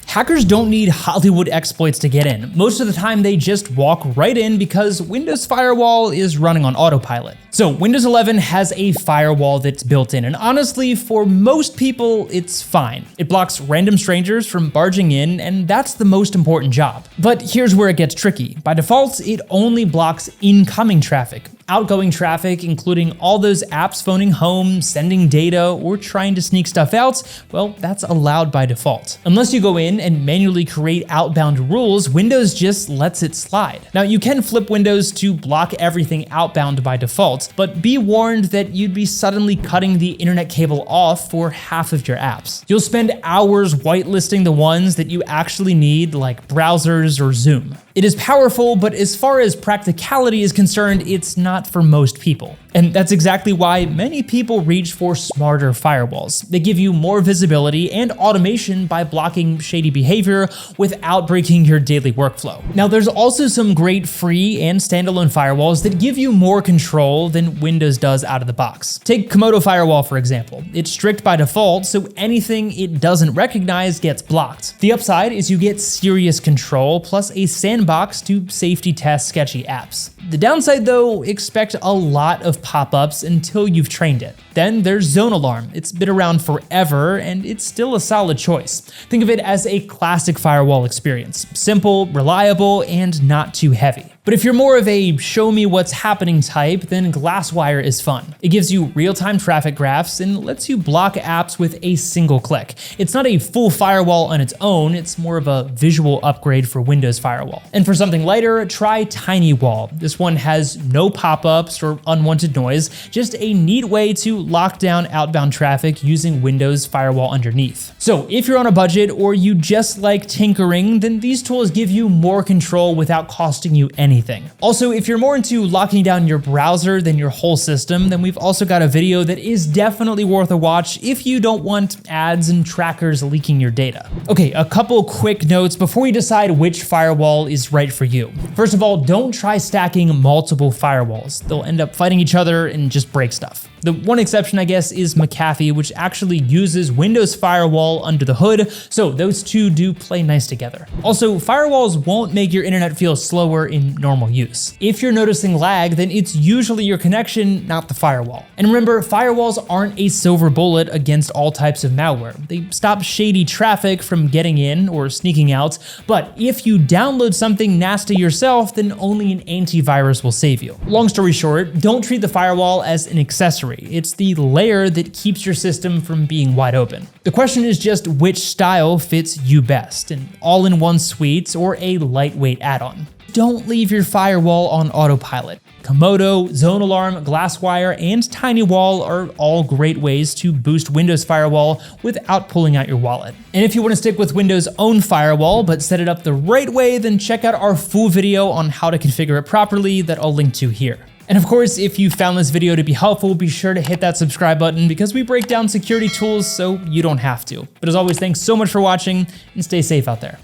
Hackers don't need Hollywood exploits to get in. Most of the time they just walk right in because Windows Firewall is running on autopilot. So Windows 11 has a firewall that's built in, and honestly, for most people, it's fine. It blocks random strangers from barging in, and that's the most important job. But here's where it gets tricky. By default, it only blocks incoming traffic. Outgoing traffic, including all those apps phoning home, sending data, or trying to sneak stuff out, well, that's allowed by default. Unless you go in and manually create outbound rules, Windows just lets it slide. Now, you can flip Windows to block everything outbound by default, but be warned that you'd be suddenly cutting the internet cable off for half of your apps. You'll spend hours whitelisting the ones that you actually need, like browsers or Zoom. It is powerful, but as far as practicality is concerned, it's not for most people. And that's exactly why many people reach for smarter firewalls. They give you more visibility and automation by blocking shady behavior without breaking your daily workflow. Now, there's also some great free and standalone firewalls that give you more control than Windows does out of the box. Take Comodo Firewall, for example. It's strict by default, so anything it doesn't recognize gets blocked. The upside is you get serious control plus a sandbox to safety test sketchy apps. The downside though, expect a lot of pop-ups until you've trained it. Then there's ZoneAlarm. It's been around forever and it's still a solid choice. Think of it as a classic firewall experience. Simple, reliable, and not too heavy. But if you're more of a show me what's happening type, then GlassWire is fun. It gives you real-time traffic graphs and lets you block apps with a single click. It's not a full firewall on its own, it's more of a visual upgrade for Windows Firewall. And for something lighter, try TinyWall. This one has no pop-ups or unwanted noise, just a neat way to lock down outbound traffic using Windows Firewall underneath. So if you're on a budget or you just like tinkering, then these tools give you more control without costing you anything. Also, if you're more into locking down your browser than your whole system, then we've also got a video that is definitely worth a watch if you don't want ads and trackers leaking your data. Okay, a couple quick notes before you decide which firewall is right for you. First of all, don't try stacking multiple firewalls. They'll end up fighting each other and just break stuff. The one exception, I guess, is McAfee, which actually uses Windows Firewall under the hood, so those two do play nice together. Also, firewalls won't make your internet feel slower in normal use. If you're noticing lag, then it's usually your connection, not the firewall. And remember, firewalls aren't a silver bullet against all types of malware. They stop shady traffic from getting in or sneaking out, but if you download something nasty yourself, then only an antivirus will save you. Long story short, don't treat the firewall as an accessory. It's the layer that keeps your system from being wide open. The question is just which style fits you best, an all-in-one suite or a lightweight add-on. Don't leave your firewall on autopilot. Comodo, ZoneAlarm, GlassWire, and TinyWall are all great ways to boost Windows Firewall without pulling out your wallet. And if you want to stick with Windows' own firewall but set it up the right way, then check out our full video on how to configure it properly that I'll link to here. And of course, if you found this video to be helpful, be sure to hit that subscribe button because we break down security tools so you don't have to. But as always, thanks so much for watching and stay safe out there.